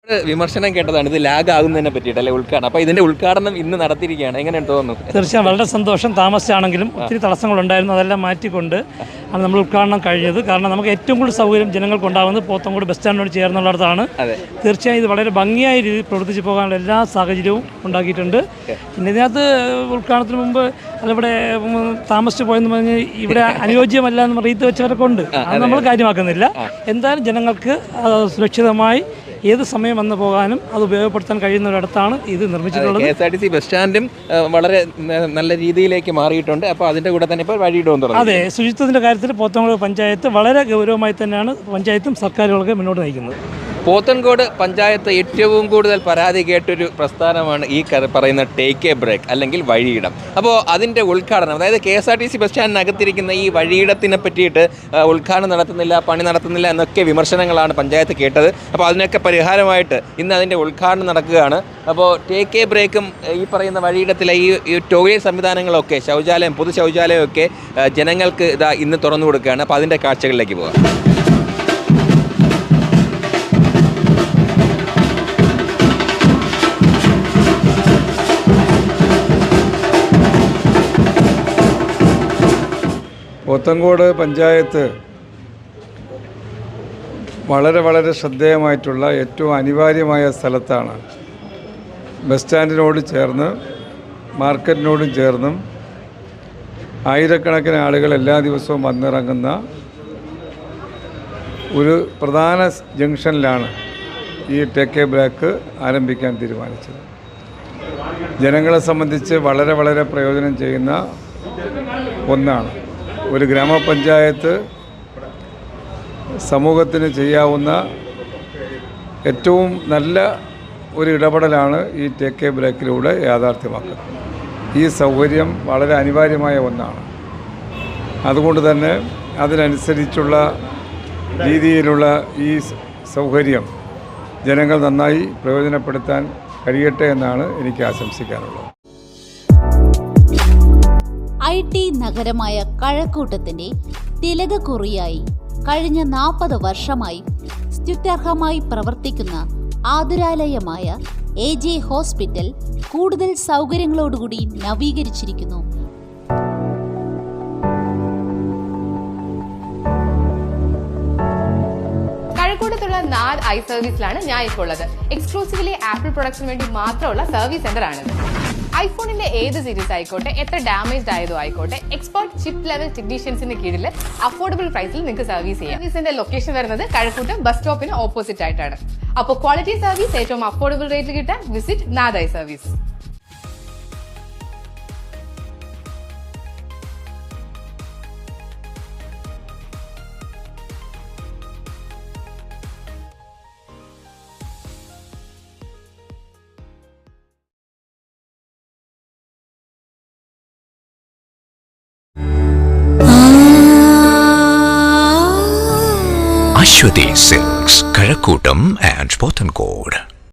വിമർശനം കേട്ടതാണ് ഇത് ലാഗ് ആകുന്നതിനെ പറ്റിയിട്ട് അല്ലെ ഉദ്ഘാടനം. അപ്പോൾ ഇതിന്റെ ഉദ്ഘാടനം ഇന്ന് നടത്തിയിരിക്കുകയാണ്. എങ്ങനെയാണ് തോന്നുന്നു? തീർച്ചയായും വളരെ സന്തോഷം. താമസിച്ചാണെങ്കിലും ഒത്തിരി തടസ്സങ്ങളുണ്ടായിരുന്നു, അതെല്ലാം മാറ്റിക്കൊണ്ട് ആണ് നമ്മൾ ഉദ്ഘാടനം കഴിഞ്ഞത്. കാരണം നമുക്ക് ഏറ്റവും കൂടുതൽ സൗകര്യം ജനങ്ങൾക്ക് ഉണ്ടാകുന്നത് പോത്തങ്കോട് ബസ് സ്റ്റാൻഡിനോട് ചേർന്നുള്ളിടത്താണ്. തീർച്ചയായും ഇത് വളരെ ഭംഗിയായ രീതിയിൽ പ്രവർത്തിച്ച് പോകാനുള്ള എല്ലാ സാഹചര്യവും ഉണ്ടാക്കിയിട്ടുണ്ട്. പിന്നെ ഇതിനകത്ത് ഉദ്ഘാടനത്തിന് മുമ്പ് അതിവിടെ താമസിച്ച് പോയെന്ന് പറഞ്ഞ് ഇവിടെ അനുയോജ്യമല്ല എന്ന് റീത്ത് വെച്ചവരൊക്കെ ഉണ്ട്. അത് നമ്മൾ കാര്യമാക്കുന്നില്ല. എന്തായാലും ജനങ്ങൾക്ക് സുരക്ഷിതമായി ഏത് സമയം വന്നു പോകാനും അത് ഉപയോഗപ്പെടുത്താൻ കഴിയുന്ന ഒരിടത്താണ് ഇത് നിർമ്മിച്ചിട്ടുള്ളത്. KSRTC ബസ് സ്റ്റാൻഡും വളരെ നല്ല രീതിയിലേക്ക് മാറിയിട്ടുണ്ട്. അപ്പോൾ അതിൻ്റെ കൂടെ തന്നെ ഇപ്പോൾ വഴിയിടുമെന്ന് പറഞ്ഞു. അതെ, ശുചിത്വത്തിൻ്റെ കാര്യത്തിൽ പോത്തങ്കോട് പഞ്ചായത്ത് വളരെ ഗൗരവമായി തന്നെയാണ് പഞ്ചായത്തും സർക്കാരുകളൊക്കെ മുന്നോട്ട് നയിക്കുന്നത്. പോത്തൻകോട് പഞ്ചായത്ത് ഏറ്റവും കൂടുതൽ പരാതി കേട്ടൊരു പ്രസ്ഥാനമാണ് ഈ പറയുന്ന ടേക്ക് എ ബ്രേക്ക് അല്ലെങ്കിൽ വഴിയിടം. അപ്പോൾ അതിൻ്റെ ഉദ്ഘാടനം, അതായത് KSRTC ബസ് സ്റ്റാൻഡിനകത്തിരിക്കുന്ന ഈ വഴിയിടത്തിനെ പറ്റിയിട്ട് ഉദ്ഘാടനം നടത്തുന്നില്ല, പണി നടത്തുന്നില്ല എന്നൊക്കെ വിമർശനങ്ങളാണ് പഞ്ചായത്ത് കേട്ടത്. അപ്പോൾ അതിനൊക്കെ പരിഹാരമായിട്ട് ഇന്ന് അതിൻ്റെ ഉദ്ഘാടനം നടക്കുകയാണ്. അപ്പോൾ ടേക്ക് എ ബ്രേക്കും ഈ പറയുന്ന വഴിയിടത്തിലെ ഈ ടോയ്ലറ്റ് സംവിധാനങ്ങളൊക്കെ, ശൗചാലയം, പൊതു ശൗചാലയമൊക്കെ ജനങ്ങൾക്ക് ഇന്ന് തുറന്നു കൊടുക്കുകയാണ്. അപ്പോൾ അതിൻ്റെ കാഴ്ചകളിലേക്ക് പോകാം. പോത്തങ്കോട് പഞ്ചായത്ത് വളരെ ശ്രദ്ധേയമായിട്ടുള്ള ഏറ്റവും അനിവാര്യമായ സ്ഥലത്താണ്. ബസ് സ്റ്റാൻഡിനോട് ചേർന്ന് മാർക്കറ്റിനോടും ചേർന്നും ആയിരക്കണക്കിന് ആളുകൾ എല്ലാ ദിവസവും വന്നിറങ്ങുന്ന ഒരു പ്രധാന ജംഗ്ഷനിലാണ് ഈ ടേക്ക് എ ബ്രേക്ക് ആരംഭിക്കാൻ തീരുമാനിച്ചത്. ജനങ്ങളെ സംബന്ധിച്ച് വളരെ പ്രയോജനം ചെയ്യുന്ന ഒന്നാണ്. ഒരു ഗ്രാമപഞ്ചായത്ത് സമൂഹത്തിന് ചെയ്യാവുന്ന ഏറ്റവും നല്ല ഒരു ഇടപെടലാണ് ഈ ടേക്ക് എ ബ്രേക്കിലൂടെ യാഥാർത്ഥ്യമാക്കുന്നത്. ഈ സൗകര്യം വളരെ അനിവാര്യമായ ഒന്നാണ്. അതുകൊണ്ട് തന്നെ അതിനനുസരിച്ചുള്ള രീതിയിലുള്ള ഈ സൗകര്യം ജനങ്ങൾ നന്നായി പ്രയോജനപ്പെടുത്താൻ കഴിയട്ടെ എന്നാണ് എനിക്ക് ആശംസിക്കാനുള്ളത്. IT നഗരമായ കഴക്കൂട്ടത്തിന്റെ തിലകക്കുറിയായി കഴിഞ്ഞ 40 വർഷമായി സ്തുത്യർഹമായി പ്രവർത്തിക്കുന്ന ആതുരാലയമായ AJ ഹോസ്പിറ്റൽ കൂടുതൽ സൗകര്യങ്ങളോടുകൂടി നവീകരിച്ചിരിക്കുന്നു. കഴക്കൂട്ടത്തുള്ള നാദ് ഐ സർവീസിലാണ് ഞാൻ ഇപ്പോൾ ഉള്ളത്. എക്സ്ക്ലൂസീവ്ലി ആപ്പിൾ പ്രൊഡക്ട്സിന് വേണ്ടി മാത്രമുള്ള സർവീസ് സെന്റർ ആണിത്. ഐഫോണിന്റെ ഏത് സീരീസ് ആയിക്കോട്ടെ, എത്ര ഡാമേജ്ഡ് ആയതോ ആയിക്കോട്ടെ, എക്സ്പേർട്ട് ചിപ്പ് ലെവൽ ടെക്നീഷ്യൻസിന് കീഴിൽ അഫോർഡബിൾ പ്രൈസിൽ നിങ്ങൾക്ക് സർവീസ് ചെയ്യാം. സർവീസിന്റെ ലൊക്കേഷൻ വരുന്നത് കഴക്കൂട്ടം ബസ് സ്റ്റോപ്പിന് ഓപ്പോസിറ്റ് ആയിട്ടാണ്. അപ്പോൾ ക്വാളിറ്റി സർവീസ് ഏറ്റവും അഫോർഡബിൾ റേറ്റിൽ കിട്ടാൻ വിസിറ്റ് നാദ് ഐ service. Ashwati Silks, Karakutam and Pothankode.